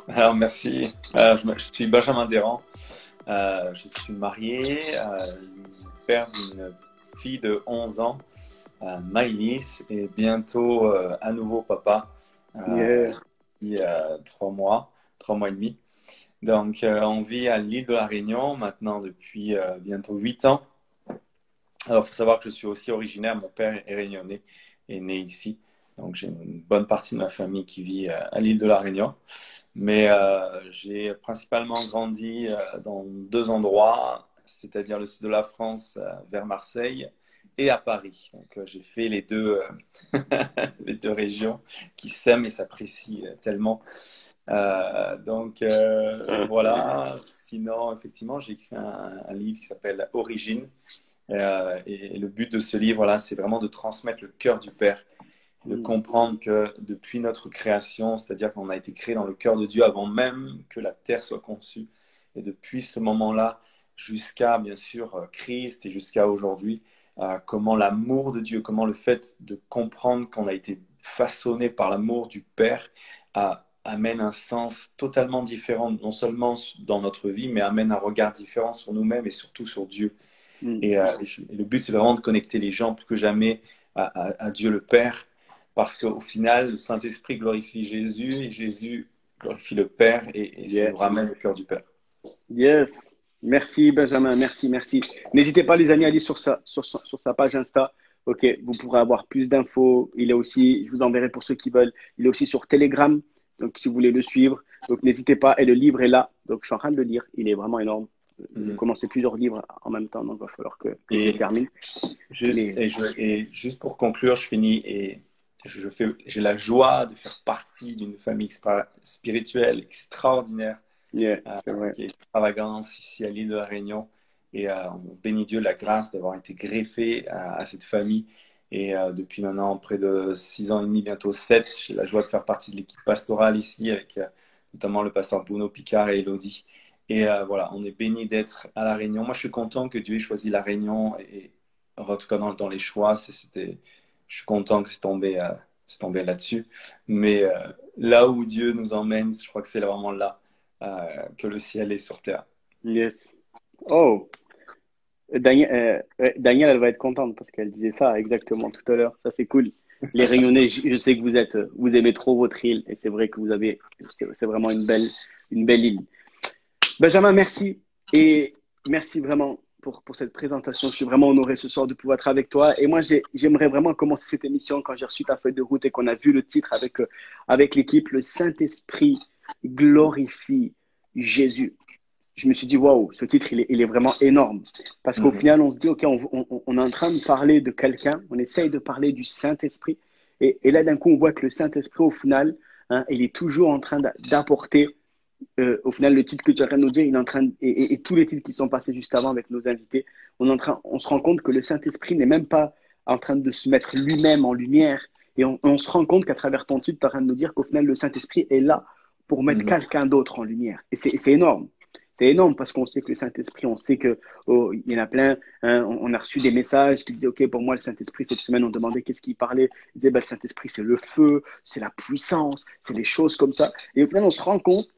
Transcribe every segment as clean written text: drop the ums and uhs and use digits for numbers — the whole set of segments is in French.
Alors, merci. Je suis Benjamin Desrands. Je suis marié, père d'une fille de 11 ans, Maïlis, et bientôt à nouveau papa, Yeah. d'ici 3 mois, 3 mois et demi. Donc, on vit à l'île de la Réunion maintenant depuis bientôt 8 ans. Alors, il faut savoir que je suis aussi originaire, mon père est réunionnais, est né ici. Donc, j'ai une bonne partie de ma famille qui vit à l'île de la Réunion. Mais j'ai principalement grandi dans deux endroits, c'est-à-dire le sud de la France, vers Marseille, et à Paris. Donc, j'ai fait les deux, les deux régions qui s'aiment et s'apprécient tellement. Voilà. Sinon, effectivement, j'ai écrit un livre qui s'appelle Origine. Et le but de ce livre, là, c'est vraiment de transmettre le cœur du Père, de Mm. comprendre que depuis notre création, c'est-à-dire qu'on a été créé dans le cœur de Dieu avant même que la terre soit conçue, et depuis ce moment-là jusqu'à, bien sûr, Christ et jusqu'à aujourd'hui, comment l'amour de Dieu, comment le fait de comprendre qu'on a été façonné par l'amour du Père amène un sens totalement différent, non seulement dans notre vie, mais amène un regard différent sur nous-mêmes et surtout sur Dieu. Mm. Et le but, c'est vraiment de connecter les gens plus que jamais à Dieu le Père, parce qu'au final, le Saint-Esprit glorifie Jésus et Jésus glorifie le Père, et ça Yeah. nous ramène au cœur du Père. Yes. Merci, Benjamin. Merci, merci. N'hésitez pas, les amis, à aller sur sa page Insta. OK, vous pourrez avoir plus d'infos. Il est aussi, je vous enverrai pour ceux qui veulent, il est aussi sur Telegram. Donc, si vous voulez le suivre, donc n'hésitez pas. Et le livre est là. Donc, je suis en train de le lire. Il est vraiment énorme. J'ai Mhm. commencé plusieurs livres en même temps, donc il va falloir que je le Et termine. Mais et juste pour conclure, je finis, et j'ai la joie de faire partie d'une famille spirituelle extraordinaire, yeah, euh, c'est vrai. qui est extravagance ici à l'île de la Réunion. Et on bénit Dieu de la grâce d'avoir été greffé à cette famille. Et depuis maintenant près de 6 ans et demi, bientôt 7, j'ai la joie de faire partie de l'équipe pastorale ici avec notamment le pasteur Bruno Picard et Elodie. Et voilà, on est béni d'être à La Réunion. Moi, je suis content que Dieu ait choisi La Réunion. Et en tout cas, dans les choix, je suis content que c'est tombé là-dessus. Mais là où Dieu nous emmène, je crois que c'est vraiment là que le ciel est sur terre. Yes. Oh, Daniel, elle va être contente parce qu'elle disait ça exactement tout à l'heure. Ça, c'est cool. Les Réunionnais, je sais que vous aimez trop votre île et c'est vrai que c'est vraiment une belle île. Benjamin, merci et merci vraiment pour cette présentation. Je suis vraiment honoré ce soir de pouvoir être avec toi. Et moi, j'aimerais vraiment commencer cette émission quand j'ai reçu ta feuille de route et qu'on a vu le titre avec l'équipe, le Saint-Esprit glorifie Jésus. Je me suis dit, waouh, ce titre, il est vraiment énorme. Parce qu'au Mhm. final, on se dit, OK, on est en train de parler de quelqu'un, on essaye de parler du Saint-Esprit. Et là, d'un coup, on voit que le Saint-Esprit, au final, hein, il est toujours en train d'apporter, au final, le titre que tu as train de nous dire, il est en train et tous les titres qui sont passés juste avant avec nos invités, on se rend compte que le Saint-Esprit n'est même pas en train de se mettre lui-même en lumière. Et on se rend compte qu'à travers ton titre, tu es en train de nous dire qu'au final, le Saint-Esprit est là pour mettre Mhm. quelqu'un d'autre en lumière. Et c'est énorme. C'est énorme parce qu'on sait que le Saint-Esprit, on sait que oh, il y en a plein. Hein, on a reçu des messages qui disaient, OK, pour moi, le Saint-Esprit, cette semaine, on demandait qu'est-ce qu'il parlait. Ils disaient, ben, le Saint-Esprit, c'est le feu, c'est la puissance, c'est les choses comme ça. Et au final, on se rend compte,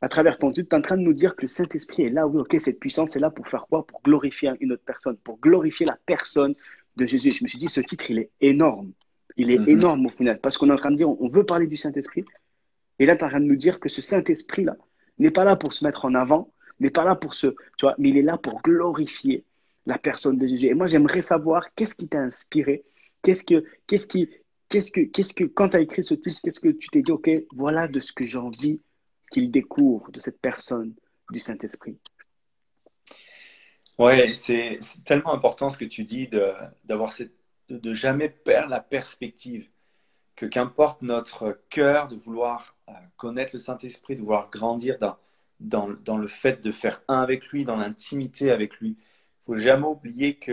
à travers ton titre, tu es en train de nous dire que le Saint-Esprit est là. Oui, OK, cette puissance est là pour faire quoi? Pour glorifier une autre personne, pour glorifier la personne de Jésus. Et je me suis dit, ce titre, il est énorme. Il est Mhm. énorme au final parce qu'on est en train de dire, on veut parler du Saint-Esprit, et là, tu es en train de nous dire que ce Saint-Esprit-là n'est pas là pour se mettre en avant, n'est pas là pour se, tu vois, mais il est là pour glorifier la personne de Jésus. Et moi, j'aimerais savoir qu'est-ce qui t'a inspiré, qu'est-ce que, qu'est-ce qui, quand tu as écrit ce titre, qu'est-ce que tu t'es dit, OK, voilà de ce que j'ai envie qu'il découvre de cette personne du Saint-Esprit. Ouais, c'est tellement important ce que tu dis de jamais perdre la perspective, que qu'importe notre cœur de vouloir connaître le Saint-Esprit, de vouloir grandir dans le fait de faire un avec lui, dans l'intimité avec lui. Il faut jamais oublier que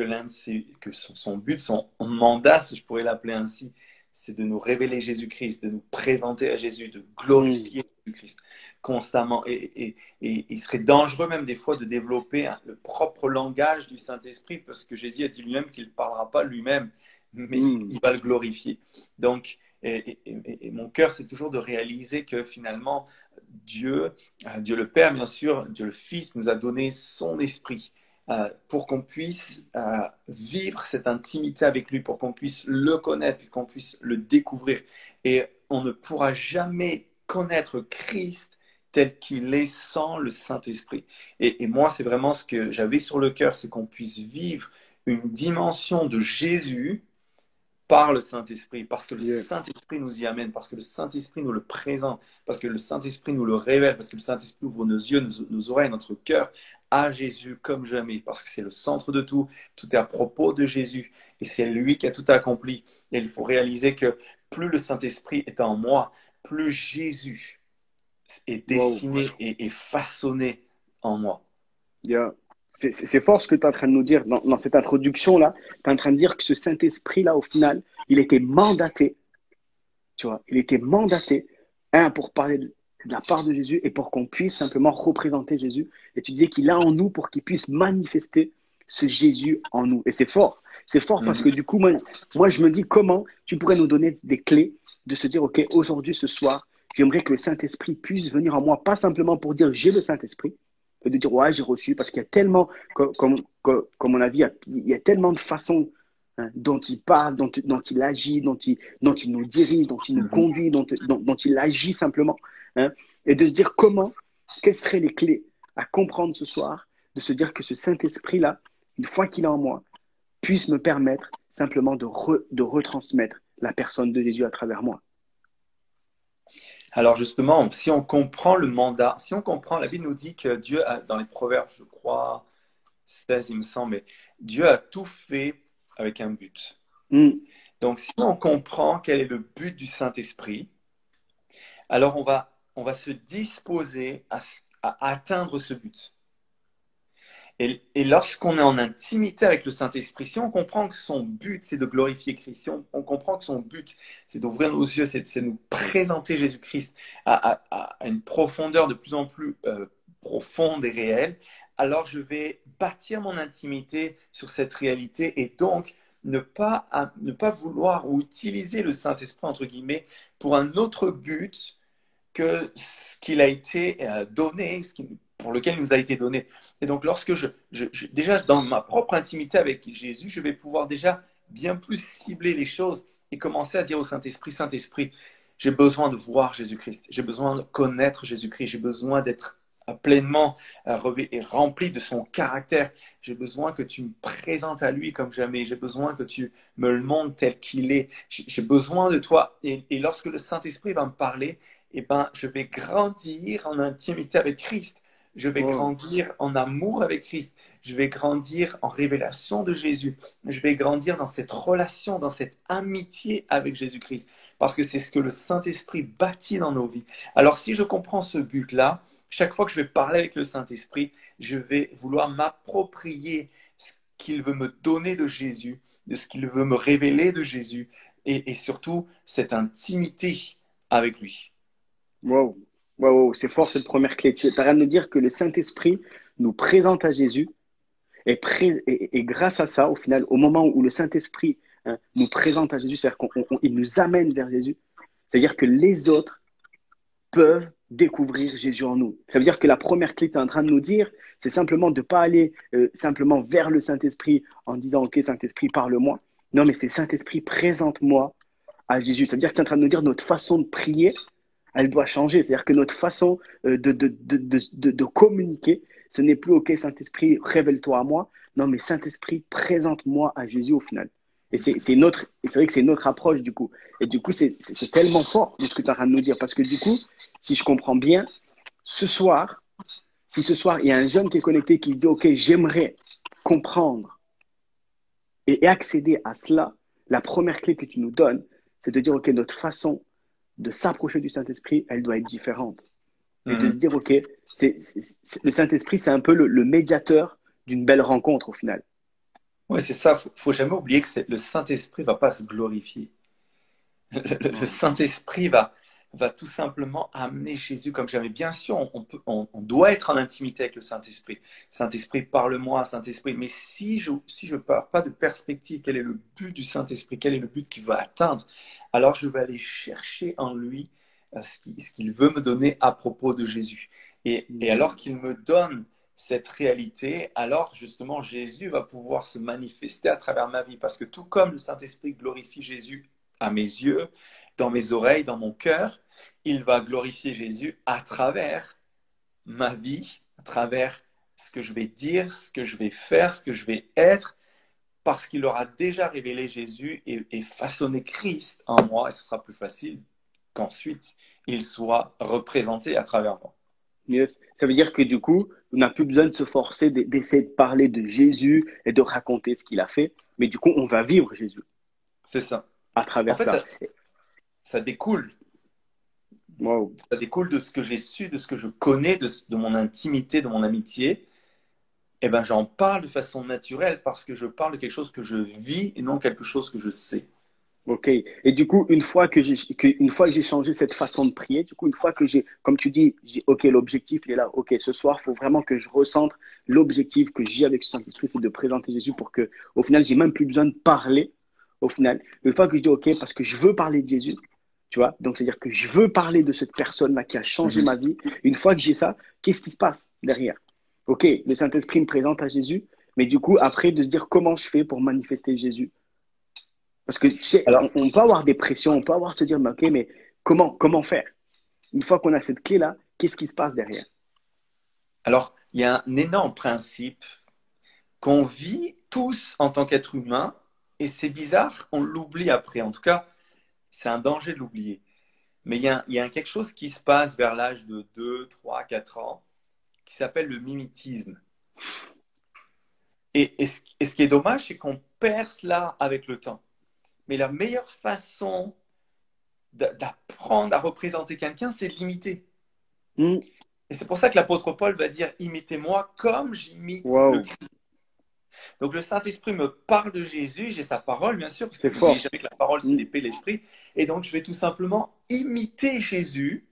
que son but, son mandat, si je pourrais l'appeler ainsi, c'est de nous révéler Jésus-Christ, de nous présenter à Jésus, de Mm, glorifier Jésus-Christ constamment. Et il serait dangereux même des fois de développer le propre langage du Saint-Esprit, parce que Jésus a dit lui-même qu'il ne parlera pas lui-même, mais mm, il va le glorifier. Donc, et mon cœur, c'est toujours de réaliser que finalement, Dieu, Dieu le Père, bien sûr, Dieu le Fils nous a donné son esprit pour qu'on puisse vivre cette intimité avec lui, pour qu'on puisse le connaître, pour qu'on puisse le découvrir. Et on ne pourra jamais connaître Christ tel qu'il est sans le Saint-Esprit. Et moi, c'est vraiment ce que j'avais sur le cœur, c'est qu'on puisse vivre une dimension de Jésus par le Saint-Esprit, parce que le Yeah. Saint-Esprit nous y amène, parce que le Saint-Esprit nous le présente, parce que le Saint-Esprit nous le révèle, parce que le Saint-Esprit ouvre nos yeux, nos oreilles, notre cœur à Jésus comme jamais, parce que c'est le centre de tout, tout est à propos de Jésus, et c'est lui qui a tout accompli. Et il faut réaliser que plus le Saint-Esprit est en moi, plus Jésus est Wow. dessiné et façonné en moi. Yeah. C'est fort ce que tu es en train de nous dire dans cette introduction-là. Tu es en train de dire que ce Saint-Esprit-là, au final, il était mandaté, tu vois, il était mandaté, pour parler de la part de Jésus et pour qu'on puisse simplement représenter Jésus. Et tu disais qu'il est en nous pour qu'il puisse manifester ce Jésus en nous. Et c'est fort. C'est fort parce que Mhm. du coup, moi, je me dis comment tu pourrais nous donner des clés de se dire, OK, aujourd'hui, ce soir, j'aimerais que le Saint-Esprit puisse venir en moi, pas simplement pour dire j'ai le Saint-Esprit, et de dire ouais, j'ai reçu, parce qu'il y a tellement, comme on a vu, il y a tellement de façons dont il parle, dont il agit, dont il nous dirige, dont il nous Mhm. conduit, dont il agit simplement. Hein, et de se dire quelles seraient les clés à comprendre ce soir, de se dire que ce Saint-Esprit-là, une fois qu'il est en moi, puisse me permettre simplement de retransmettre la personne de Jésus à travers moi. Alors justement, si on comprend le mandat, si on comprend, la Bible nous dit que Dieu a, dans les Proverbes, je crois, 16, il me semble, mais Dieu a tout fait avec un but. Mm. Donc si on comprend quel est le but du Saint-Esprit, alors on va se disposer à atteindre ce but. Et lorsqu'on est en intimité avec le Saint-Esprit, si on comprend que son but, c'est de glorifier Christ, si on comprend que son but, c'est d'ouvrir nos yeux, c'est de nous présenter Jésus-Christ à une profondeur de plus en plus profonde et réelle, alors je vais bâtir mon intimité sur cette réalité et donc ne pas vouloir ou utiliser le Saint-Esprit, entre guillemets, pour un autre but que ce qu'il a été donné, pour lequel il nous a été donné. Et donc, lorsque déjà dans ma propre intimité avec Jésus, je vais pouvoir déjà bien plus cibler les choses et commencer à dire au Saint-Esprit, Saint-Esprit, j'ai besoin de voir Jésus-Christ, j'ai besoin de connaître Jésus-Christ, j'ai besoin d'être pleinement et rempli de son caractère. J'ai besoin que tu me présentes à lui comme jamais. J'ai besoin que tu me le montres tel qu'il est. J'ai besoin de toi. Et lorsque le Saint-Esprit va me parler, eh ben, je vais grandir en intimité avec Christ. Je vais Wow. grandir en amour avec Christ. Je vais grandir en révélation de Jésus. Je vais grandir dans cette relation, dans cette amitié avec Jésus-Christ. Parce que c'est ce que le Saint-Esprit bâtit dans nos vies. Alors si je comprends ce but-là, chaque fois que je vais parler avec le Saint-Esprit, je vais vouloir m'approprier ce qu'il veut me donner de Jésus, de ce qu'il veut me révéler de Jésus, et surtout cette intimité avec lui. Wow. Wow, wow. C'est fort cette première clé. Tu as de nous dire que le Saint-Esprit nous présente à Jésus et grâce à ça, au final, au moment où le Saint-Esprit nous présente à Jésus, c'est-à-dire qu'il nous amène vers Jésus, c'est-à-dire que les autres peuvent découvrir Jésus en nous. Ça veut dire que la première clé que tu es en train de nous dire, c'est simplement de ne pas aller simplement vers le Saint-Esprit en disant, OK, Saint-Esprit, parle-moi. Non, mais c'est Saint-Esprit, présente-moi à Jésus. Ça veut dire que tu es en train de nous dire notre façon de prier, elle doit changer. C'est-à-dire que notre façon de communiquer, ce n'est plus OK, Saint-Esprit, révèle-toi à moi. Non, mais Saint-Esprit, présente-moi à Jésus au final. Et c'est vrai que c'est notre approche du coup. Et du coup, c'est tellement fort de ce que tu es en train de nous dire. Parce que du coup, si je comprends bien, ce soir, si ce soir, il y a un jeune qui est connecté qui se dit, OK, j'aimerais comprendre et accéder à cela, la première clé que tu nous donnes, c'est de dire, OK, notre façon de s'approcher du Saint-Esprit, elle doit être différente. Et de se Mhm. dire, OK, le Saint-Esprit, c'est un peu le médiateur d'une belle rencontre au final. Oui, c'est ça. Faut jamais oublier que le Saint-Esprit va pas se glorifier. Le Wow. Saint-Esprit va tout simplement amener Jésus comme jamais. Bien sûr, on doit être en intimité avec le Saint-Esprit. Saint-Esprit, parle-moi, Saint-Esprit. Mais si je pars pas de perspective, quel est le but du Saint-Esprit, quel est le but qu'il va atteindre, alors je vais aller chercher en lui ce qu'il veut me donner à propos de Jésus. Et alors qu'il me donne cette réalité, alors justement Jésus va pouvoir se manifester à travers ma vie. Parce que tout comme le Saint-Esprit glorifie Jésus à mes yeux, dans mes oreilles, dans mon cœur, il va glorifier Jésus à travers ma vie, à travers ce que je vais dire, ce que je vais faire, ce que je vais être, parce qu'il aura déjà révélé Jésus et façonné Christ en moi, et ce sera plus facile qu'ensuite il soit représenté à travers moi. Yes. Ça veut dire que du coup, on n'a plus besoin de se forcer d'essayer de parler de Jésus et de raconter ce qu'il a fait, mais du coup, on va vivre Jésus C'est ça. à En travers fait, ça. ça découle. Wow. Ça découle de ce que j'ai su, de ce que je connais, de mon intimité, de mon amitié. Eh ben, j'en parle de façon naturelle parce que je parle de quelque chose que je vis et non quelque chose que je sais. Ok. Et du coup, une fois que j'ai changé cette façon de prier, du coup, une fois que j'ai, comme tu dis, ok, l'objectif il est là. Ok, ce soir, il faut vraiment que je recentre l'objectif que j'ai avec ce Saint-Esprit, c'est de présenter Jésus pour que, au final, j'ai même plus besoin de parler. Au final, une fois que je dis ok, parce que je veux parler de Jésus, tu vois, donc c'est-à-dire que je veux parler de cette personne-là qui a changé Mhm. ma vie. Une fois que j'ai ça, qu'est-ce qui se passe derrière? Ok, le Saint-Esprit me présente à Jésus, mais du coup, après, de se dire comment je fais pour manifester Jésus. Parce que tu sais, Alors, on peut avoir des pressions, on peut avoir se dire, mais ok, mais comment faire? Une fois qu'on a cette clé-là, qu'est-ce qui se passe derrière? alors, il y a un énorme principe qu'on vit tous en tant qu'être humain et c'est bizarre, on l'oublie après. En tout cas, c'est un danger de l'oublier. Mais il y a quelque chose qui se passe vers l'âge de 2, 3, 4 ans qui s'appelle le mimétisme. Et ce qui est dommage, c'est qu'on perd cela avec le temps. Mais la meilleure façon d'apprendre à représenter quelqu'un, c'est de l'imiter. Hmm. Et c'est pour ça que l'apôtre Paul va dire, imitez-moi comme j'imite le Waouh, Christ. Donc le Saint-Esprit me parle de Jésus, j'ai sa parole, bien sûr, parce que c'est n'oubliez fort. jamais que la parole, c'est Hmm. l'épée, l'esprit. Et donc je vais tout simplement imiter Jésus.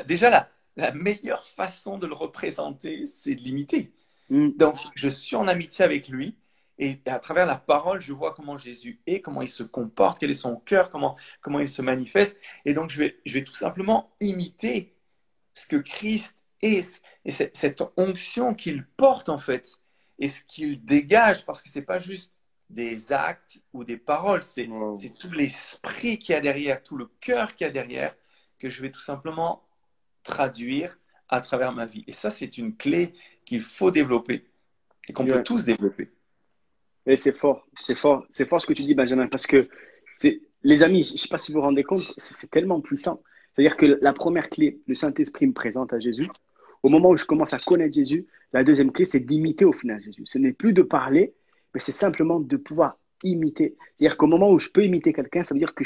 Déjà la meilleure façon de le représenter, c'est de l'imiter. Hmm. Donc je suis en amitié avec lui. Et à travers la parole, je vois comment Jésus est, comment il se comporte, quel est son cœur, comment il se manifeste. Et donc, je vais tout simplement imiter ce que Christ est et cette onction qu'il porte en fait et ce qu'il dégage parce que c'est pas juste des actes ou des paroles, Wow. c'est tout l'esprit qu'il y a derrière, tout le cœur qu'il y a derrière que je vais tout simplement traduire à travers ma vie. Et ça, c'est une clé qu'il faut développer et qu'on peut Ouais. tous développer. Et c'est fort, c'est fort, c'est fort ce que tu dis, Benjamin, parce que les amis, je ne sais pas si vous vous rendez compte, c'est tellement puissant. C'est-à-dire que la première clé, le Saint-Esprit me présente à Jésus. Au moment où je commence à connaître Jésus, la deuxième clé, c'est d'imiter au final Jésus. Ce n'est plus de parler, mais c'est simplement de pouvoir imiter. C'est-à-dire qu'au moment où je peux imiter quelqu'un, ça veut dire que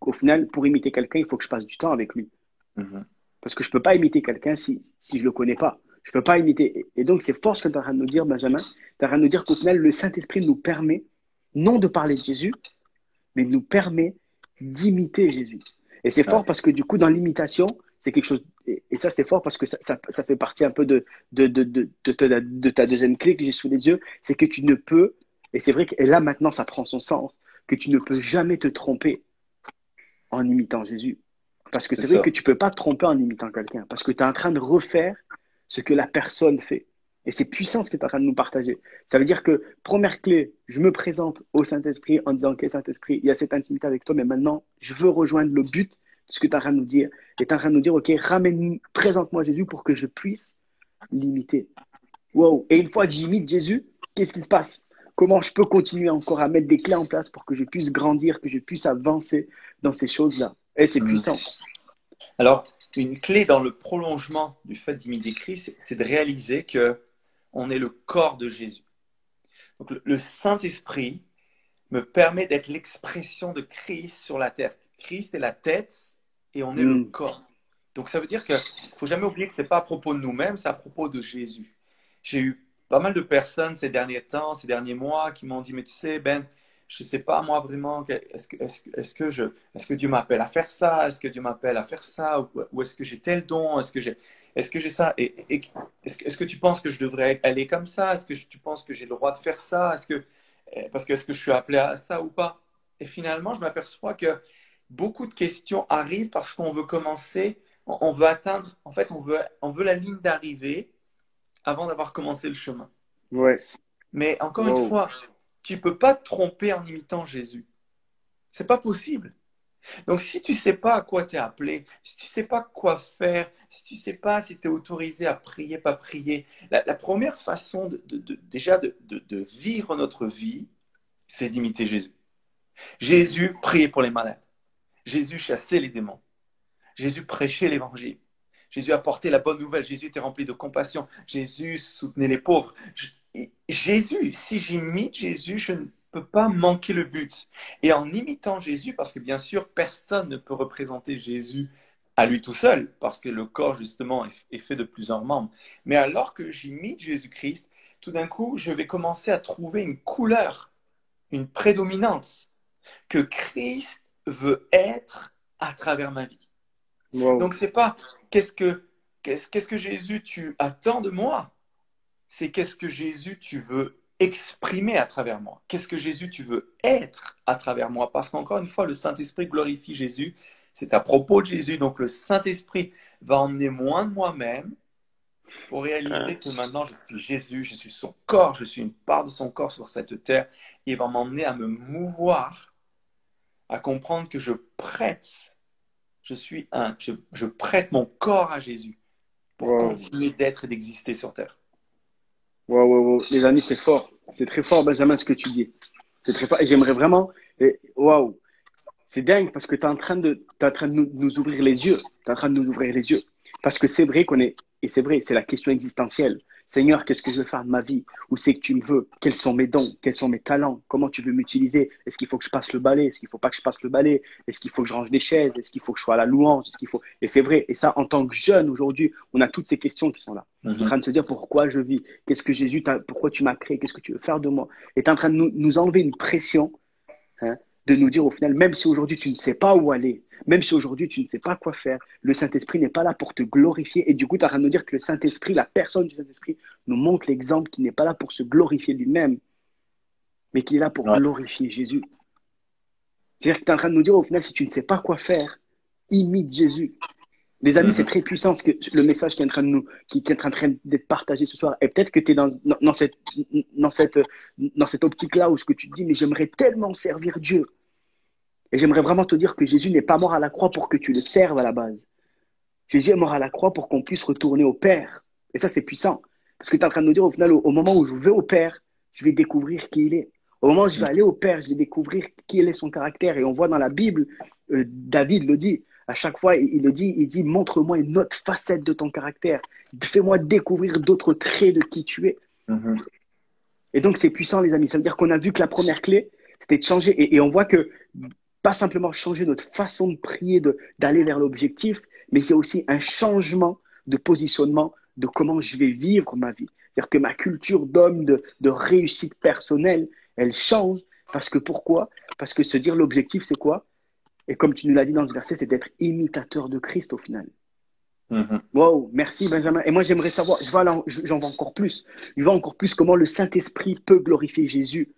au final, pour imiter quelqu'un, il faut que je passe du temps avec lui. Mhm. Parce que je ne peux pas imiter quelqu'un si je ne le connais pas. Je ne peux pas imiter. Et donc, c'est fort ce que tu es en train de nous dire, Benjamin. Tu es en train de nous dire qu'au final, le Saint-Esprit nous permet, non de parler de Jésus, mais nous permet d'imiter Jésus. Et c'est fort Ouais. parce que du coup, dans l'imitation, c'est quelque chose. Et ça, c'est fort parce que ça fait partie un peu de ta deuxième clé que j'ai sous les yeux. C'est que tu ne peux, et c'est vrai que et là maintenant, ça prend son sens, que tu ne peux jamais te tromper en imitant Jésus. Parce que C'est c'est vrai ça. que tu ne peux pas te tromper en imitant quelqu'un, parce que tu es en train de refaire ce que la personne fait. Et c'est puissant ce que tu es en train de nous partager. Ça veut dire que, première clé, je me présente au Saint-Esprit en disant, OK, Saint-Esprit, il y a cette intimité avec toi, mais maintenant, je veux rejoindre le but de ce que tu es en train de nous dire. Et tu es en train de nous dire, OK, ramène, présente-moi Jésus pour que je puisse l'imiter. Wow. Et une fois que j'imite Jésus, qu'est-ce qui se passe? Comment je peux continuer encore à mettre des clés en place pour que je puisse grandir, que je puisse avancer dans ces choses-là? Et c'est Mhm. puissant. Alors, une clé dans le prolongement du fait d'imiter Christ, c'est de réaliser que on est le corps de Jésus. Donc, le Saint-Esprit me permet d'être l'expression de Christ sur la terre. Christ est la tête et on est le Mm. corps. Donc, ça veut dire qu'il ne faut jamais oublier que ce n'est pas à propos de nous-mêmes, c'est à propos de Jésus. J'ai eu pas mal de personnes ces derniers temps, ces derniers mois, qui m'ont dit, mais tu sais, Ben, je ne sais pas moi vraiment, est-ce que Dieu m'appelle à faire ça? Est-ce que Dieu m'appelle à faire ça? Ou est-ce que j'ai tel don? Est-ce que j'ai ça? Et est-ce que tu penses que je devrais aller comme ça? Est-ce que tu penses que j'ai le droit de faire ça? Parce que est-ce que je suis appelé à ça ou pas? Et finalement, je m'aperçois que beaucoup de questions arrivent parce qu'on veut commencer, on veut atteindre, en fait, on veut la ligne d'arrivée avant d'avoir commencé le chemin. Ouais. Mais encore une Wow. fois, tu ne peux pas te tromper en imitant Jésus. C'est pas possible. Donc, si tu ne sais pas à quoi tu es appelé, si tu ne sais pas quoi faire, si tu ne sais pas si tu es autorisé à prier, pas prier, la première façon déjà de vivre notre vie, c'est d'imiter Jésus. Jésus priait pour les malades. Jésus chassait les démons. Jésus prêchait l'évangile. Jésus apportait la bonne nouvelle. Jésus était rempli de compassion. Jésus soutenait les pauvres. Jésus, si j'imite Jésus, je ne peux pas manquer le but. Et en imitant Jésus, parce que bien sûr, personne ne peut représenter Jésus à lui tout seul, parce que le corps, justement, est fait de plusieurs membres. Mais alors que j'imite Jésus-Christ, tout d'un coup, je vais commencer à trouver une couleur, une prédominance que Christ veut être à travers ma vie. Wow. Donc, c'est pas qu'est-ce que Jésus tu attends de moi, c'est qu'est-ce que Jésus tu veux exprimer à travers moi, qu'est-ce que Jésus tu veux être à travers moi, parce qu'encore une fois, le Saint-Esprit glorifie Jésus, c'est à propos de Jésus, donc le Saint-Esprit va emmener moins de moi-même pour réaliser que maintenant je suis Jésus, je suis son corps, je suis une part de son corps sur cette terre, et il va m'emmener à me mouvoir, à comprendre que je prête. Je prête mon corps à Jésus pour Wow. continuer d'être et d'exister sur terre. Wow, wow, wow. Les amis, c'est fort. C'est très fort, Benjamin, ce que tu dis. C'est très fort. Et j'aimerais vraiment. Waouh. C'est dingue parce que tu es en train de nous ouvrir les yeux. Tu es en train de nous ouvrir les yeux. Parce que c'est vrai qu'on est, et c'est vrai, c'est la question existentielle. Seigneur, qu'est-ce que je veux faire de ma vie? Où c'est que tu me veux? Quels sont mes dons? Quels sont mes talents? Comment tu veux m'utiliser? Est-ce qu'il faut que je passe le balai? Est-ce qu'il ne faut pas que je passe le balai? Est-ce qu'il faut que je range des chaises? Est-ce qu'il faut que je sois à la louange? Est-ce qu'il faut... Et c'est vrai. Et ça, en tant que jeune, aujourd'hui, on a toutes ces questions qui sont là. On est en train de se dire pourquoi je vis? Qu'est-ce que Jésus, pourquoi tu m'as créé? Qu'est-ce que tu veux faire de moi? Et tu es en train de nous enlever une pression, hein, de nous dire au final, même si aujourd'hui tu ne sais pas où aller, même si aujourd'hui tu ne sais pas quoi faire, le Saint-Esprit n'est pas là pour te glorifier. Et du coup, tu es en train de nous dire que le Saint-Esprit, la personne du Saint-Esprit, nous montre l'exemple qu'il n'est pas là pour se glorifier lui-même, mais qu'il est là pour Ouais. glorifier Jésus. C'est-à-dire que tu es en train de nous dire au final, si tu ne sais pas quoi faire, imite Jésus. Les amis, c'est très puissant le message qui est en train de qui est en train d'être partagé ce soir. Et peut-être que tu es dans cette optique-là où ce que tu te dis, mais j'aimerais tellement servir Dieu. Et j'aimerais vraiment te dire que Jésus n'est pas mort à la croix pour que tu le serves à la base. Jésus est mort à la croix pour qu'on puisse retourner au Père. Et ça, c'est puissant. Parce que tu es en train de nous dire, au final, au moment où je vais au Père, je vais découvrir qui il est. Au moment où je vais aller au Père, je vais découvrir quel est son caractère. Et on voit dans la Bible, David le dit, à chaque fois, il dit, montre-moi une autre facette de ton caractère. Fais-moi découvrir d'autres traits de qui tu es. Et donc, c'est puissant, les amis. Ça veut dire qu'on a vu que la première clé, c'était de changer. Et on voit que pas simplement changer notre façon de prier, d'aller vers l'objectif, mais c'est aussi un changement de positionnement de comment je vais vivre ma vie. C'est-à-dire que ma culture d'homme, de réussite personnelle, elle change. Parce que pourquoi? Parce que se dire l'objectif, c'est quoi? Et comme tu nous l'as dit dans ce verset, c'est d'être imitateur de Christ au final. Wow, merci Benjamin. Et moi, j'aimerais savoir, j'en veux encore plus. Je veux encore plus comment le Saint-Esprit peut glorifier Jésus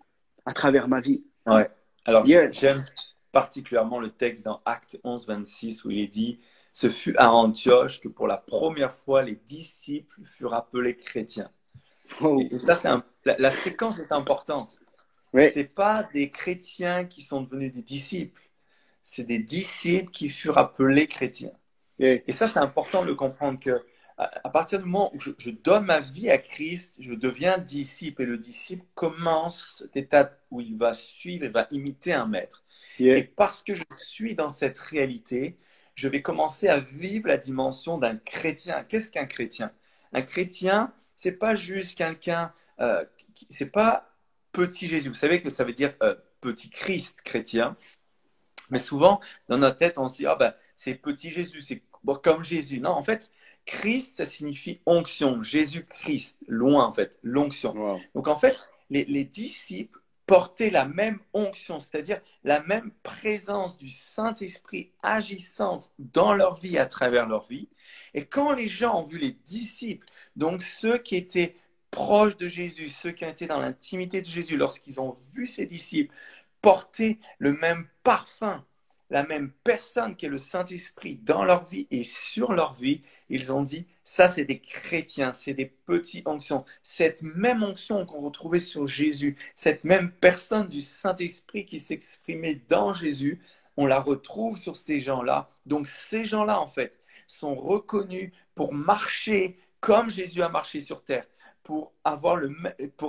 à travers ma vie. Ouais. Alors, Yes. j'aime particulièrement le texte dans Actes 11, 26 où il est dit « Ce fut à Antioche que pour la première fois les disciples furent appelés chrétiens. » Wow. Et ça, la séquence est importante. Ouais. Ce n'est pas des chrétiens qui sont devenus des disciples, c'est des disciples qui furent appelés chrétiens. Yeah. Et ça, c'est important de le comprendre que à partir du moment où je donne ma vie à Christ, je deviens disciple. Et le disciple commence cet état où il va suivre, il va imiter un maître. Yeah. Et parce que je suis dans cette réalité, je vais commencer à vivre la dimension d'un chrétien. Qu'est-ce qu'un chrétien? Un chrétien, c'est pas juste quelqu'un, c'est pas petit Jésus. Vous savez que ça veut dire petit Christ chrétien. Mais souvent, dans notre tête, on se dit, ah ben, c'est petit Jésus, c'est comme Jésus. Non, en fait, Christ, ça signifie onction. Jésus-Christ, loin, en fait, l'onction. Wow. Donc, en fait, les disciples portaient la même onction, c'est-à-dire la même présence du Saint-Esprit agissante dans leur vie, à travers leur vie. Et quand les gens ont vu les disciples, donc ceux qui étaient proches de Jésus, ceux qui ont été dans l'intimité de Jésus, lorsqu'ils ont vu ces disciples porter le même parfum, la même personne qui est le Saint-Esprit dans leur vie et sur leur vie, ils ont dit, ça c'est des chrétiens, c'est des petits onctions. Cette même onction qu'on retrouvait sur Jésus, cette même personne du Saint-Esprit qui s'exprimait dans Jésus, on la retrouve sur ces gens-là. Donc ces gens-là, en fait, sont reconnus pour marcher comme Jésus a marché sur terre, pour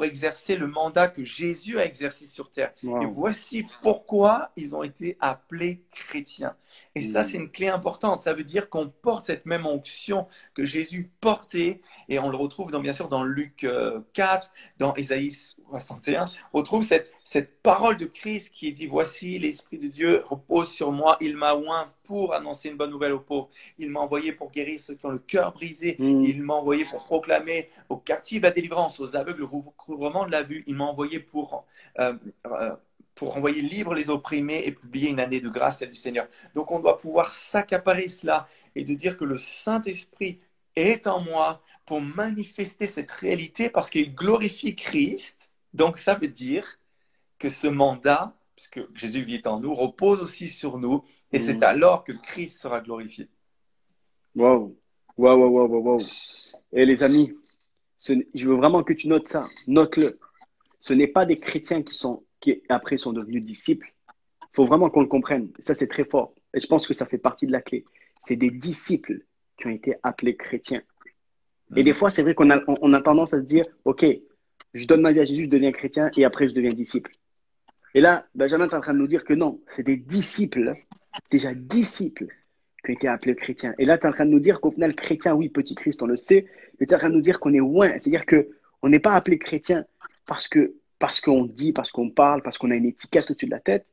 exercer le mandat que Jésus a exercé sur terre. Et Wow. voici pourquoi ils ont été appelés chrétiens. Et ça, c'est une clé importante. Ça veut dire qu'on porte cette même onction que Jésus portait, et on le retrouve bien sûr dans Luc 4, dans Ésaïe 61. On retrouve cette parole de Christ qui est dit, voici l'Esprit de Dieu repose sur moi, il m'a oint pour annoncer une bonne nouvelle aux pauvres. Il m'a envoyé pour guérir ceux qui ont le cœur brisé. Il m'a envoyé pour proclamer aux captifs la délivrance, aux aveugles le recouvrement de la vue. Il m'a envoyé pour envoyer libre les opprimés et publier une année de grâce, celle du Seigneur. Donc on doit pouvoir s'accaparer cela et de dire que le Saint-Esprit est en moi pour manifester cette réalité parce qu'il glorifie Christ. Donc ça veut dire que ce mandat, puisque Jésus vit en nous, repose aussi sur nous et c'est alors que Christ sera glorifié. Wow. Wow, wow, wow, wow, wow. Et les amis, je veux vraiment que tu notes ça. Note-le. Ce n'est pas des chrétiens qui après sont devenus disciples. Il faut vraiment qu'on le comprenne. Ça, c'est très fort. Et je pense que ça fait partie de la clé. C'est des disciples qui ont été appelés chrétiens. Et des fois, c'est vrai qu'on a tendance à se dire, OK, je donne ma vie à Jésus, je deviens chrétien et après, je deviens disciple. Et là, Benjamin est en train de nous dire que non, c'est des disciples, déjà disciples, qui ont été appelés chrétiens. Et là, tu es en train de nous dire qu'au final, chrétien, oui, petit Christ, on le sait, mais tu es en train de nous dire qu'on est loin. C'est-à-dire qu'on n'est pas appelé chrétien parce qu'on dit, parce qu'on parle, parce qu'on a une étiquette au-dessus de la tête,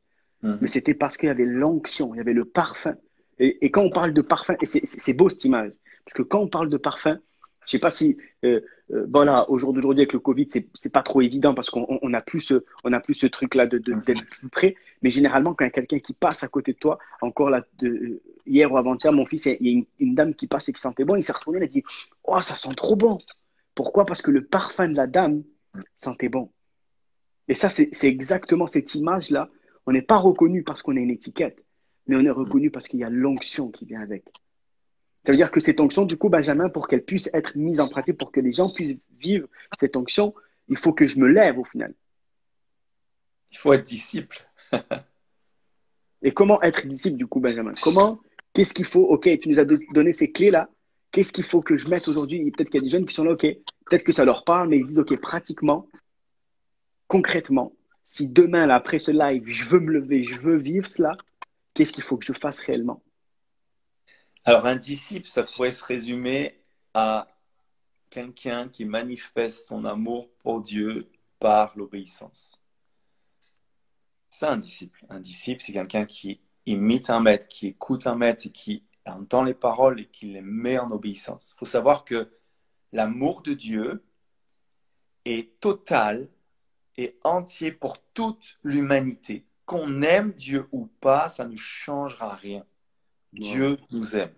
mais c'était parce qu'il y avait l'onction, il y avait le parfum. Et quand on parle de parfum, et c'est beau cette image, parce que quand on parle de parfum, je sais pas si, bon là, au jour d'aujourd'hui avec le Covid, c'est pas trop évident parce qu'on n'a plus ce truc-là d'être plus près. Mais généralement, quand il y a quelqu'un qui passe à côté de toi, encore là, hier ou avant-hier, mon fils, il y a une dame qui passe et qui sentait bon, il s'est retourné, il a dit, oh, ça sent trop bon. Pourquoi? Parce que le parfum de la dame sentait bon. Et ça, c'est exactement cette image-là. On n'est pas reconnu parce qu'on a une étiquette, mais on est reconnu parce qu'il y a l'onction qui vient avec. Ça veut dire que cette onction, du coup, Benjamin, pour qu'elle puisse être mise en pratique, pour que les gens puissent vivre cette onction, il faut que je me lève au final. Il faut être disciple. Et comment être disciple, du coup, Benjamin? Qu'est-ce qu'il faut? OK, tu nous as donné ces clés-là. Qu'est-ce qu'il faut que je mette aujourd'hui? Peut-être qu'il y a des jeunes qui sont là, OK, peut-être que ça leur parle, mais ils disent, OK, pratiquement, concrètement, si demain, là, après ce live, je veux me lever, je veux vivre cela, qu'est-ce qu'il faut que je fasse réellement? Alors, un disciple, ça pourrait se résumer à quelqu'un qui manifeste son amour pour Dieu par l'obéissance. C'est un disciple. Un disciple, c'est quelqu'un qui imite un maître, qui écoute un maître et qui entend les paroles et qui les met en obéissance. Il faut savoir que l'amour de Dieu est total et entier pour toute l'humanité. Qu'on aime Dieu ou pas, ça ne changera rien. Dieu nous aime.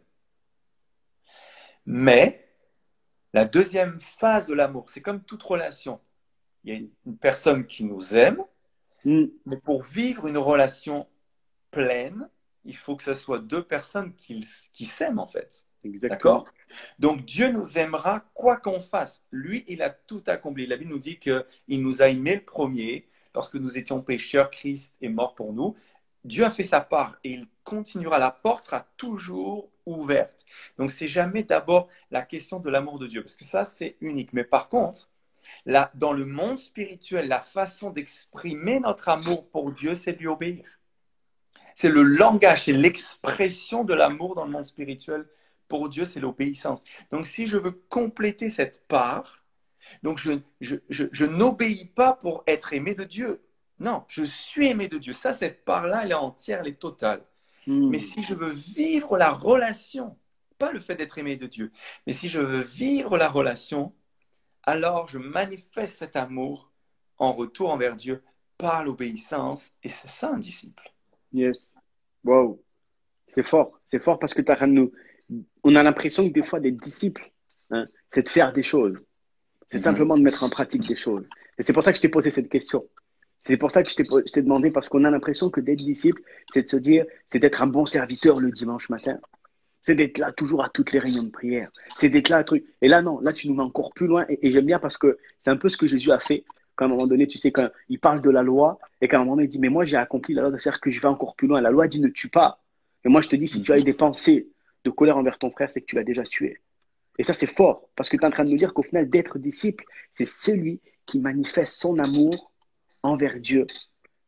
Mais la deuxième phase de l'amour, c'est comme toute relation. Il y a une personne qui nous aime, mais pour vivre une relation pleine, il faut que ce soit deux personnes qui s'aiment en fait. Exactement. D'accord? Donc Dieu nous aimera quoi qu'on fasse. Lui, il a tout accompli. La Bible nous dit qu'il nous a aimés le premier. Lorsque nous étions pécheurs, Christ est mort pour nous. Dieu a fait sa part et il continuera. La porte sera toujours ouverte. Donc c'est jamais d'abord la question de l'amour de Dieu, parce que ça c'est unique. Mais par contre, là, dans le monde spirituel, la façon d'exprimer notre amour pour Dieu, c'est de lui obéir. C'est le langage, c'est l'expression de l'amour dans le monde spirituel. Pour Dieu, c'est l'obéissance. Donc, si je veux compléter cette part, donc je n'obéis pas pour être aimé de Dieu. Non, je suis aimé de Dieu. Ça, cette part-là, elle est entière, elle est totale. Mais si je veux vivre la relation, pas le fait d'être aimé de Dieu, mais si je veux vivre la relation, alors je manifeste cet amour en retour envers Dieu par l'obéissance. Et c'est ça un disciple. Yes. Wow. C'est fort. C'est fort parce que on a l'impression que des fois, des disciples, hein, c'est de faire des choses. C'est simplement de mettre en pratique des choses. Et c'est pour ça que je t'ai posé cette question. C'est pour ça que je t'ai demandé, parce qu'on a l'impression que d'être disciple, c'est de se dire, c'est d'être un bon serviteur le dimanche matin. C'est d'être là toujours à toutes les réunions de prière. C'est d'être là à truc. Et là, non, là, tu nous mets encore plus loin. Et j'aime bien parce que c'est un peu ce que Jésus a fait. Quand à un moment donné, tu sais, quand il parle de la loi, et qu'à un moment donné, il dit, mais moi, j'ai accompli la loi, c'est-à-dire que je vais encore plus loin. La loi dit ne tue pas. Et moi, je te dis, si tu as eu des pensées de colère envers ton frère, c'est que tu l'as déjà tué. Et ça, c'est fort, parce que tu es en train de nous dire qu'au final, d'être disciple, c'est celui qui manifeste son amour envers Dieu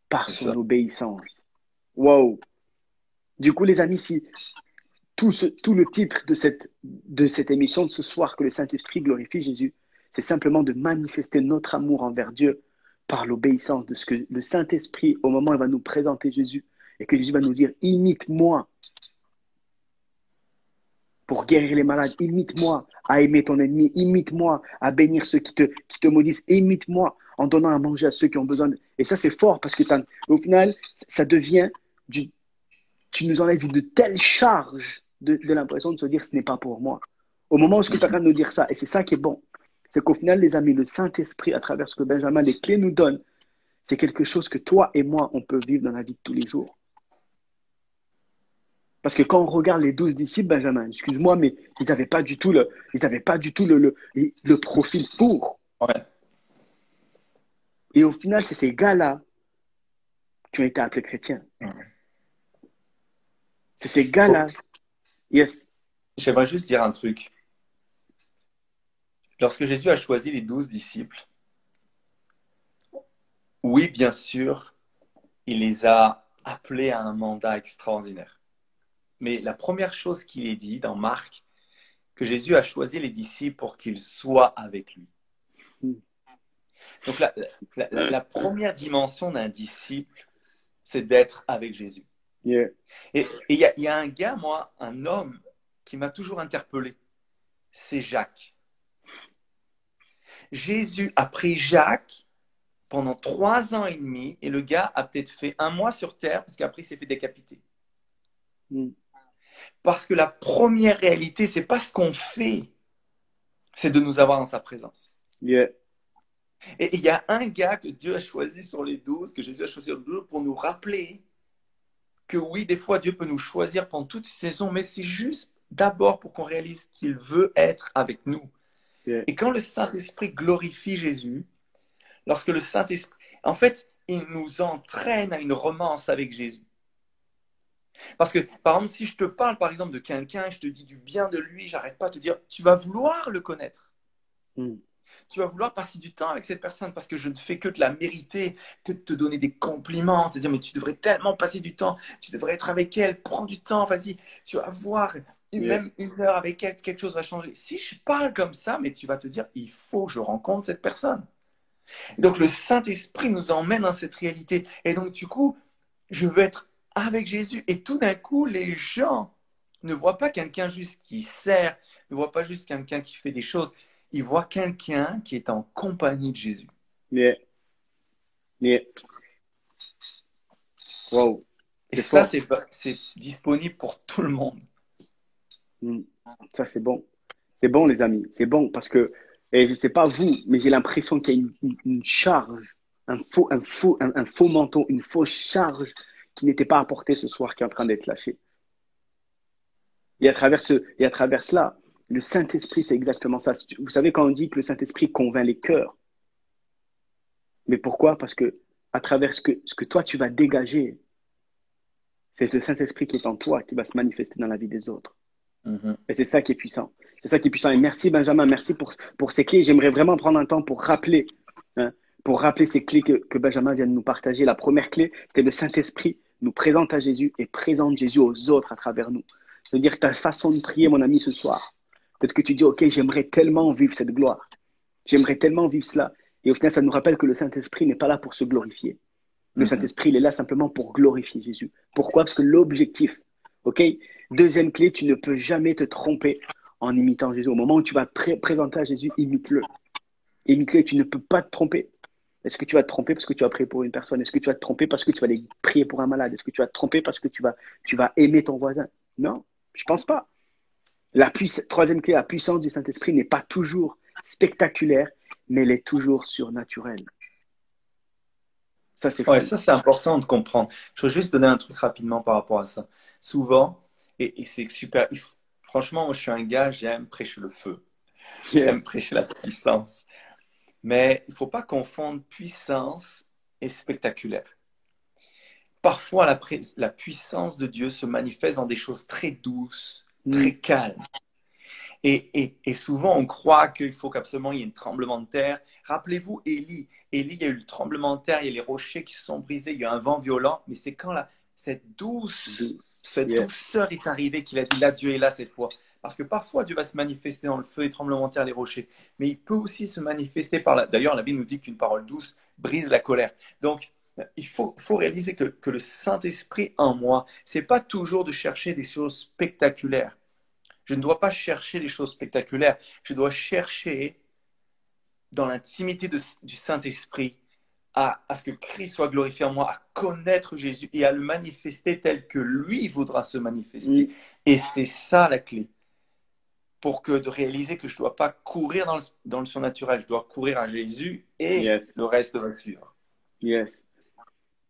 par C'est son ça. obéissance. Wow. Du coup, les amis, si tout le titre de cette émission de ce soir, que le Saint-Esprit glorifie Jésus, c'est simplement de manifester notre amour envers Dieu par l'obéissance de ce que le Saint-Esprit, au moment où il va nous présenter Jésus, et que Jésus va nous dire, imite-moi pour guérir les malades, imite-moi à aimer ton ennemi, imite-moi à bénir ceux qui te maudissent, imite-moi en donnant à manger à ceux qui ont besoin. Et ça, c'est fort parce que au final, ça devient du, tu nous enlèves une telle charge de l'impression de se dire ce n'est pas pour moi. Au moment où tu es en train de nous dire ça, et c'est ça qui est bon, c'est qu'au final, les amis, le Saint-Esprit, à travers ce que Benjamin, les clés nous donne, c'est quelque chose que toi et moi, on peut vivre dans la vie de tous les jours. Parce que quand on regarde les 12 disciples, Benjamin, excuse-moi, mais ils n'avaient pas du tout le profil pour. Ouais. Et au final, c'est ces gars-là qui ont été appelés chrétiens. C'est ces Bon, gars-là. Yes. j'aimerais juste dire un truc. Lorsque Jésus a choisi les 12 disciples, oui, bien sûr, il les a appelés à un mandat extraordinaire. Mais la première chose qu'il est dit dans Marc, que Jésus a choisi les disciples pour qu'ils soient avec lui. Donc la première dimension d'un disciple, c'est d'être avec Jésus. Yeah. Et il y a un gars, moi, un homme, qui m'a toujours interpellé. C'est Jacques. Jésus a pris Jacques pendant 3 ans et demi et le gars a peut-être fait 1 mois sur terre parce qu'après il s'est fait décapiter. Parce que la première réalité, c'est pas ce qu'on fait, c'est de nous avoir dans sa présence. Yeah. Et il y a un gars que Dieu a choisi sur les 12, que Jésus a choisi sur les 12 pour nous rappeler que oui, des fois Dieu peut nous choisir pendant toute saison, mais c'est juste d'abord pour qu'on réalise qu'il veut être avec nous. Yeah. Et quand le Saint-Esprit glorifie Jésus, lorsque le Saint-Esprit, en fait, il nous entraîne à une romance avec Jésus. Parce que, par exemple, si je te parle, par exemple, de quelqu'un, je te dis du bien de lui, j'arrête pas de te dire, tu vas vouloir le connaître. Tu vas vouloir passer du temps avec cette personne parce que je ne fais que de la mériter, que de te donner des compliments, te dire, mais tu devrais tellement passer du temps, tu devrais être avec elle, prends du temps, vas-y, tu vas voir, même 1 heure avec elle, quelque chose va changer. Si je parle comme ça, mais tu vas te dire, il faut que je rencontre cette personne. Et donc, le Saint-Esprit nous emmène dans cette réalité. Et donc, du coup, je veux être avec Jésus. Et tout d'un coup, les gens ne voient pas quelqu'un juste qui sert, ne voient pas juste quelqu'un qui fait des choses. Ils voient quelqu'un qui est en compagnie de Jésus. Yeah. Yeah. Wow. Et C'est ça, fort. c'est disponible pour tout le monde. Ça, c'est bon. C'est bon, les amis. C'est bon parce que, et je ne sais pas vous, mais j'ai l'impression qu'il y a une charge, un faux manteau, une fausse charge qui n'était pas apportée ce soir, qui est en train d'être lâchée. Et à travers cela, le Saint-Esprit, c'est exactement ça. Vous savez, quand on dit que le Saint-Esprit convainc les cœurs, mais pourquoi? Parce que à travers ce que toi, tu vas dégager, c'est le Saint-Esprit qui est en toi qui va se manifester dans la vie des autres. Et c'est ça qui est puissant. C'est ça qui est puissant. Et merci, Benjamin. Merci pour ces clés. J'aimerais vraiment prendre un temps pour rappeler ces clés que Benjamin vient de nous partager. La première clé, c'était le Saint-Esprit nous présente à Jésus et présente Jésus aux autres à travers nous. C'est-à-dire que ta façon de prier, mon ami, ce soir, peut-être que tu dis, OK, j'aimerais tellement vivre cette gloire. J'aimerais tellement vivre cela. Et au final, ça nous rappelle que le Saint-Esprit n'est pas là pour se glorifier. Le Saint-Esprit, il est là simplement pour glorifier Jésus. Pourquoi? Parce que l'objectif, OK? Deuxième clé, tu ne peux jamais te tromper en imitant Jésus. Au moment où tu vas présenter à Jésus, imite-le. Imite-le, tu ne peux pas te tromper. Est-ce que tu vas te tromper parce que tu vas prier pour une personne? Est-ce que tu vas te tromper parce que tu vas aller prier pour un malade? Est-ce que tu vas te tromper parce que tu vas aimer ton voisin? Non, je ne pense pas. Troisième clé, la puissance du Saint-Esprit n'est pas toujours spectaculaire, mais elle est toujours surnaturelle. Ça, c'est Ouais, fou. ça, c'est important de comprendre. Je veux juste donner un truc rapidement par rapport à ça. Souvent, et c'est super, franchement, moi, je suis un gars, j'aime prêcher le feu. Yeah. J'aime prêcher la puissance. Mais il ne faut pas confondre puissance et spectaculaire. Parfois, la puissance de Dieu se manifeste dans des choses très douces, Mm. très calmes. Et souvent, on croit qu'il faut qu'absolument il y ait un tremblement de terre. Rappelez-vous, Élie. Élie, il y a eu le tremblement de terre, il y a les rochers qui se sont brisés, il y a eu un vent violent. Mais c'est quand Douce. cette Yeah. douceur est arrivée qu'il a dit, là, Dieu est là cette fois. Parce que parfois, Dieu va se manifester dans le feu, les tremblements de terre, les rochers. Mais il peut aussi se manifester par là. D'ailleurs, la Bible nous dit qu'une parole douce brise la colère. Donc, il faut réaliser que le Saint-Esprit en moi, c'est pas toujours de chercher des choses spectaculaires. Je ne dois pas chercher les choses spectaculaires. Je dois chercher dans l'intimité du Saint-Esprit à ce que Christ soit glorifié en moi, à connaître Jésus et à le manifester tel que lui voudra se manifester. Mm. Et c'est ça la clé. Pour que de réaliser que je ne dois pas courir dans le surnaturel, je dois courir à Jésus et Yes. le reste va suivre. Yes.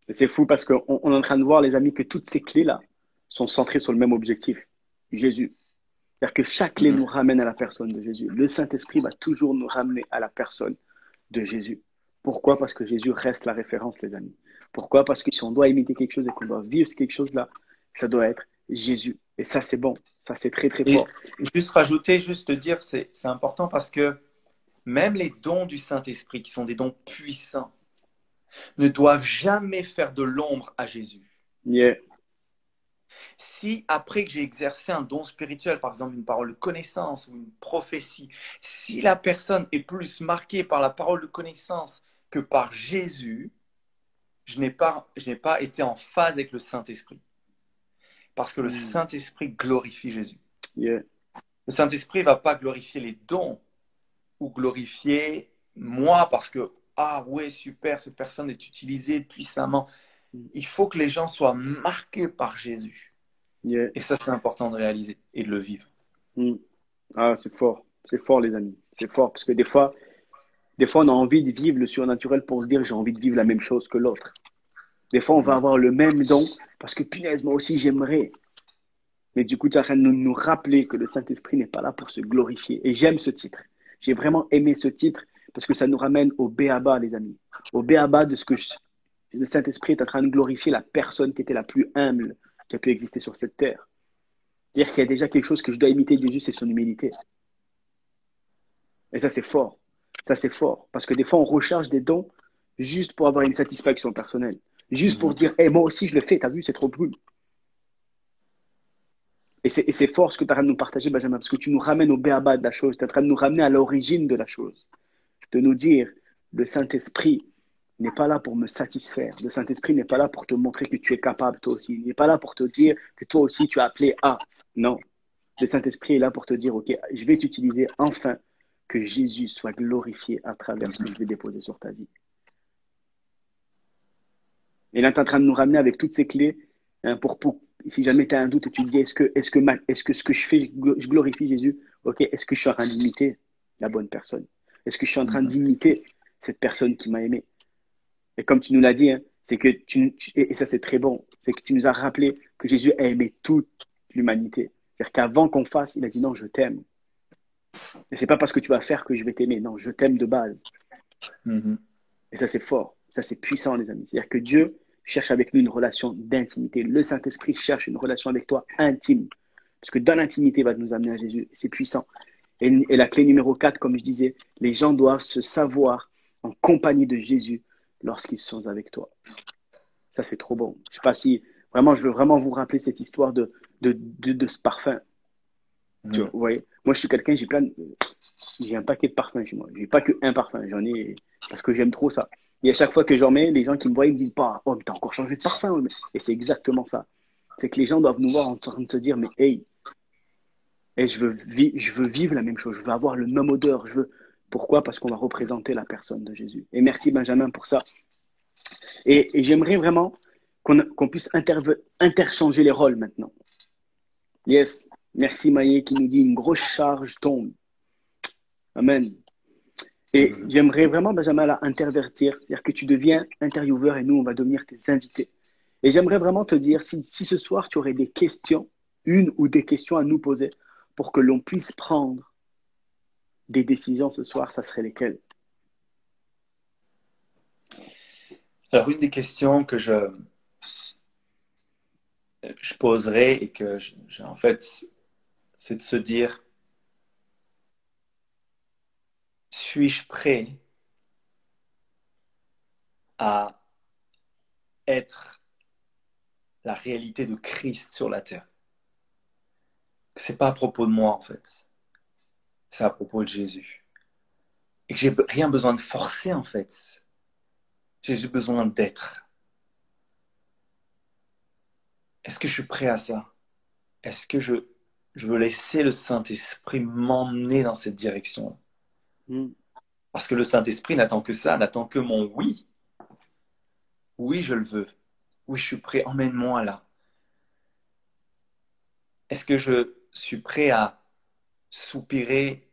Et c'est fou parce qu'on est en train de voir, les amis, que toutes ces clés-là sont centrées sur le même objectif, Jésus. C'est-à-dire que chaque clé nous ramène à la personne de Jésus. Le Saint-Esprit va toujours nous ramener à la personne de Jésus. Pourquoi? Parce que Jésus reste la référence, les amis. Pourquoi? Parce que si on doit imiter quelque chose et qu'on doit vivre quelque chose-là, ça doit être Jésus. Et ça, c'est bon. Ça, c'est très, très Et fort. juste rajouter, juste dire, c'est important parce que même les dons du Saint-Esprit, qui sont des dons puissants, ne doivent jamais faire de l'ombre à Jésus. Yeah. Si après que j'ai exercé un don spirituel, par exemple une parole de connaissance ou une prophétie, si la personne est plus marquée par la parole de connaissance que par Jésus, je n'ai pas été en phase avec le Saint-Esprit. Parce que le Saint-Esprit glorifie Jésus. Yeah. Le Saint-Esprit ne va pas glorifier les dons ou glorifier moi parce que, ah ouais, super, cette personne est utilisée puissamment. Il faut que les gens soient marqués par Jésus. Yeah. Et ça, c'est important de réaliser et de le vivre. Mm. Ah, c'est fort. C'est fort, les amis. C'est fort. Parce que des fois, on a envie de vivre le surnaturel pour se dire j'ai envie de vivre la même chose que l'autre. Des fois, on va avoir le même don parce que, punaise, moi aussi, j'aimerais. Mais du coup, tu es en train de nous rappeler que le Saint-Esprit n'est pas là pour se glorifier. Et j'aime ce titre. J'ai vraiment aimé ce titre parce que ça nous ramène au béaba, les amis. Au béaba de ce que le Saint-Esprit est en train de glorifier la personne qui était la plus humble qui a pu exister sur cette terre. C'est-à-dire, s'il y a déjà quelque chose que je dois imiter de Jésus, c'est son humilité. Et ça, c'est fort. Ça, c'est fort. Parce que des fois, on recharge des dons juste pour avoir une satisfaction personnelle. Juste pour se dire, hey, moi aussi, je le fais. T'as vu, c'est trop cool. Et c'est fort ce que tu es en train de nous partager, Benjamin, parce que tu nous ramènes au béaba de la chose. Tu es en train de nous ramener à l'origine de la chose. De nous dire, le Saint-Esprit n'est pas là pour me satisfaire. Le Saint-Esprit n'est pas là pour te montrer que tu es capable, toi aussi. Il n'est pas là pour te dire que toi aussi, tu as appelé à. Non. Le Saint-Esprit est là pour te dire, OK, je vais t'utiliser enfin que Jésus soit glorifié à travers ce que je vais déposer sur ta vie. Et là, tu es en train de nous ramener avec toutes ces clés hein, si jamais tu as un doute et tu te dis, est-ce que ce que je fais, je glorifie Jésus? OK, est-ce que je suis en train d'imiter la bonne personne? Est-ce que je suis en train d'imiter cette personne qui m'a aimé? Et comme tu nous l'as dit, hein, c'est que et ça c'est très bon, c'est que tu nous as rappelé que Jésus a aimé toute l'humanité. C'est-à-dire qu'avant qu'on fasse, il a dit non, je t'aime. Et c'est pas parce que tu vas faire que je vais t'aimer. Non, je t'aime de base. Et ça c'est fort, ça c'est puissant les amis. C'est-à-dire que Dieu cherche avec nous une relation d'intimité. Le Saint-Esprit cherche une relation avec toi intime. Parce que dans l'intimité, il va nous amener à Jésus. C'est puissant. Et la clé numéro 4, comme je disais, les gens doivent se savoir en compagnie de Jésus lorsqu'ils sont avec toi. Ça, c'est trop bon. Je sais pas si, vraiment, je veux vraiment vous rappeler cette histoire de ce parfum. Tu vois, vous voyez, moi, je suis quelqu'un, j'ai un paquet de parfums chez moi. J'ai pas que un parfum, j'en ai, parce que j'aime trop ça. Et à chaque fois que j'en mets, les gens qui me voient, ils me disent pas, oh, mais t'as encore changé de parfum. Et c'est exactement ça. C'est que les gens doivent nous voir en train de se dire, mais hey, je veux vivre la même chose, je veux avoir le même odeur. Pourquoi? Parce qu'on va représenter la personne de Jésus. Et merci Benjamin pour ça. Et j'aimerais vraiment qu'on puisse interchanger les rôles maintenant. Yes. Merci Maïe qui nous dit une grosse charge tombe. Amen. Et Mhm. j'aimerais vraiment, Benjamin, là, intervertir. C'est-à-dire que tu deviens intervieweur et nous, on va devenir tes invités. Et j'aimerais vraiment te dire, si ce soir, tu aurais des questions, une ou des questions à nous poser pour que l'on puisse prendre des décisions ce soir, ça serait lesquelles? Alors, une des questions que je poserais et que, en fait, c'est de se dire, suis-je prêt à être la réalité de Christ sur la terre? C'est pas à propos de moi, en fait. C'est à propos de Jésus. Et que j'ai rien besoin de forcer, en fait. J'ai juste besoin d'être. Est-ce que je suis prêt à ça? Est-ce que je veux laisser le Saint-Esprit m'emmener dans cette direction? Hmm. Parce que le Saint-Esprit n'attend que ça, n'attend que mon oui. Oui, je le veux. Oui, je suis prêt. Emmène-moi là. Est-ce que je suis prêt à soupirer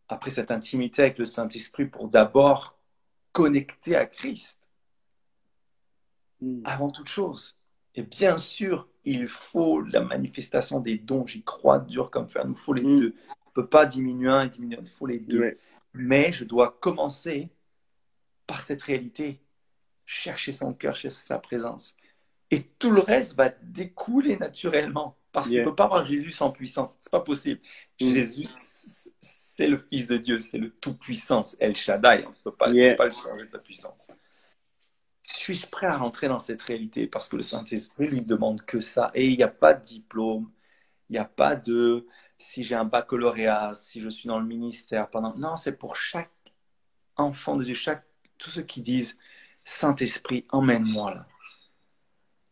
après cette intimité avec le Saint-Esprit pour d'abord connecter à Christ Hmm. avant toute chose? Et bien sûr, il faut la manifestation des dons. J'y crois dur comme fer. Il nous faut les Hmm. deux. On ne peut pas diminuer un et diminuer un. Il faut les deux. Ouais. Mais je dois commencer par cette réalité. Chercher son cœur, chercher sa présence. Et tout le reste va découler naturellement. Parce qu'il ne Yeah. peut pas avoir Jésus sans puissance. C'est pas possible. Hmm. Jésus, c'est le Fils de Dieu, c'est le Tout-Puissant, El Shaddai. On ne peut Yeah. pas le changer de sa puissance. Suis-je prêt à rentrer dans cette réalité? Parce que le Saint-Esprit lui demande que ça. Et il n'y a pas de diplôme, il n'y a pas de si j'ai un baccalauréat, si je suis dans le ministère pendant. Non, c'est pour chaque enfant de Dieu, tous ceux qui disent Saint-Esprit, emmène-moi là.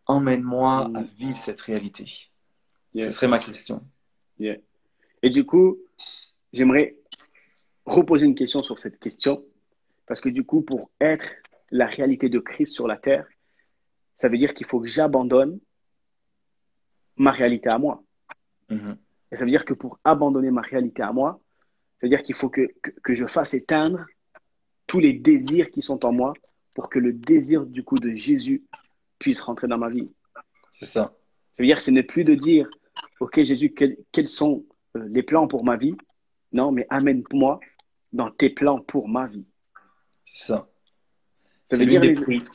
Emmène-moi à Hmm. vivre cette réalité. Ce Yeah. serait ma question. Yeah. Et du coup, j'aimerais reposer une question sur cette question, parce que du coup, pour être la réalité de Christ sur la terre, ça veut dire qu'il faut que j'abandonne ma réalité à moi. Mhm. Et ça veut dire que pour abandonner ma réalité à moi, ça veut dire qu'il faut que je fasse éteindre tous les désirs qui sont en moi pour que le désir du coup de Jésus puisse rentrer dans ma vie. C'est ça. Ça veut dire que ce n'est plus de dire, OK Jésus, quels sont les plans pour ma vie? Non, mais amène-moi dans tes plans pour ma vie. C'est ça. Ça C'est veut l'une dire des les... pri-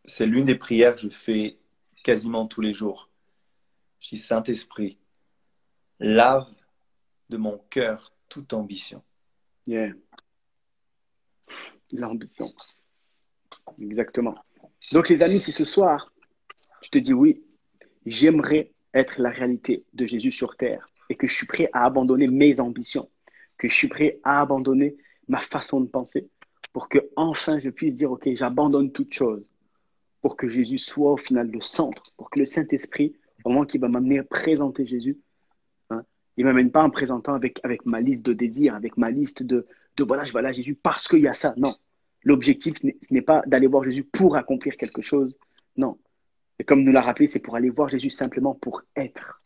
c'est l'une des prières que je fais quasiment tous les jours. Je dis Saint-Esprit, lave de mon cœur toute ambition. Yeah, l'ambition. Exactement. Donc les amis, si ce soir, tu te dis oui, j'aimerais être la réalité de Jésus sur terre et que je suis prêt à abandonner mes ambitions, que je suis prêt à abandonner ma façon de penser pour que enfin je puisse dire, OK, j'abandonne toute chose pour que Jésus soit au final le centre, pour que le Saint-Esprit, au moment qu'il va m'amener à présenter Jésus, hein, il ne m'amène pas en présentant avec ma liste de désirs, avec ma liste de voilà, je vais là Jésus parce qu'il y a ça. Non. L'objectif, ce n'est pas d'aller voir Jésus pour accomplir quelque chose. Non. Et comme nous l'a rappelé, c'est pour aller voir Jésus simplement pour être.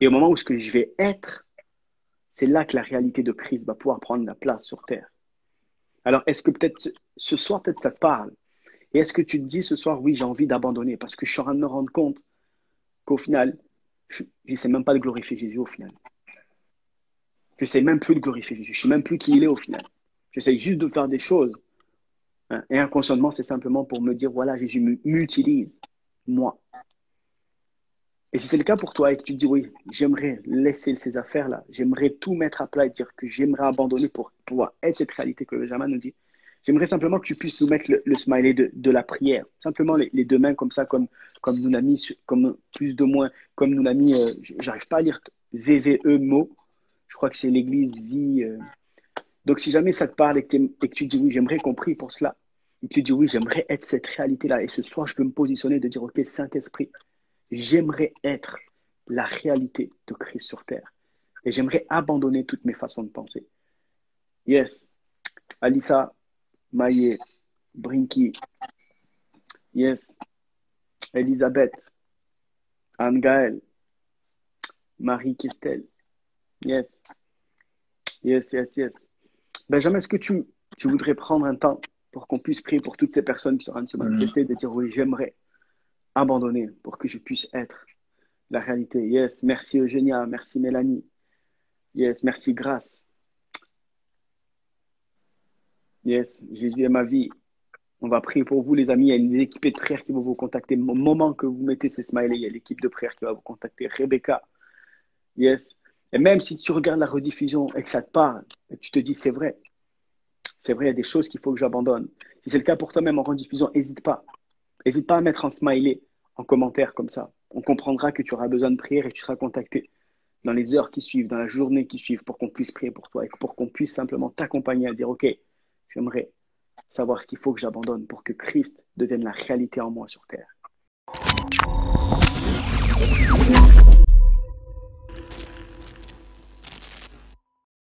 Et au moment où ce que je vais être, c'est là que la réalité de Christ va pouvoir prendre la place sur terre. Alors, est-ce que peut-être ce soir, peut-être ça te parle? Et est-ce que tu te dis ce soir, oui, j'ai envie d'abandonner parce que je suis en train de me rendre compte qu'au final, je n'essaie même pas de glorifier Jésus au final. Je n'essaie même plus de glorifier Jésus. Je ne sais même plus qui il est au final. J'essaie juste de faire des choses. Hein, et inconsciemment, c'est simplement pour me dire, voilà, Jésus m'utilise, moi. Et si c'est le cas pour toi et que tu te dis, oui, j'aimerais laisser ces affaires-là, j'aimerais tout mettre à plat et dire que j'aimerais abandonner pour pouvoir être cette réalité que Benjamin nous dit, j'aimerais simplement que tu puisses nous mettre le smiley de la prière. Simplement les deux mains comme ça, comme nous l'a mis, comme plus de moins, comme nous l'a mis, j'arrive pas à lire VVE mot, je crois que c'est l'église vie. Donc si jamais ça te parle et que tu dis, oui, j'aimerais qu'on prie pour cela, et que tu dis, oui, j'aimerais être cette réalité-là, et ce soir, je peux me positionner de dire, ok, Saint-Esprit, j'aimerais être la réalité de Christ sur terre. Et j'aimerais abandonner toutes mes façons de penser. Yes. Alissa, Maye, Brinky. Yes. Elisabeth, Anne-Gaëlle, Marie-Christelle. Yes. Yes, yes, yes. Benjamin, est-ce que tu voudrais prendre un temps pour qu'on puisse prier pour toutes ces personnes qui sont en train de se Mhm. manifester, de dire oui, j'aimerais abandonner pour que je puisse être la réalité. Yes, merci Eugénia, merci Mélanie. Yes, merci Grâce. Yes, Jésus est ma vie. On va prier pour vous, les amis. Il y a une équipe de prière qui va vous contacter. Au moment que vous mettez ces smileys, il y a l'équipe de prière qui va vous contacter. Rebecca, yes. Et même si tu regardes la rediffusion et que ça te parle, et tu te dis, c'est vrai, il y a des choses qu'il faut que j'abandonne. Si c'est le cas pour toi-même en rediffusion, n'hésite pas. N'hésite pas à mettre un smiley en commentaire comme ça. On comprendra que tu auras besoin de prière et tu seras contacté dans les heures qui suivent, dans la journée qui suivent, pour qu'on puisse prier pour toi et pour qu'on puisse simplement t'accompagner à dire, OK, j'aimerais savoir ce qu'il faut que j'abandonne pour que Christ devienne la réalité en moi sur terre.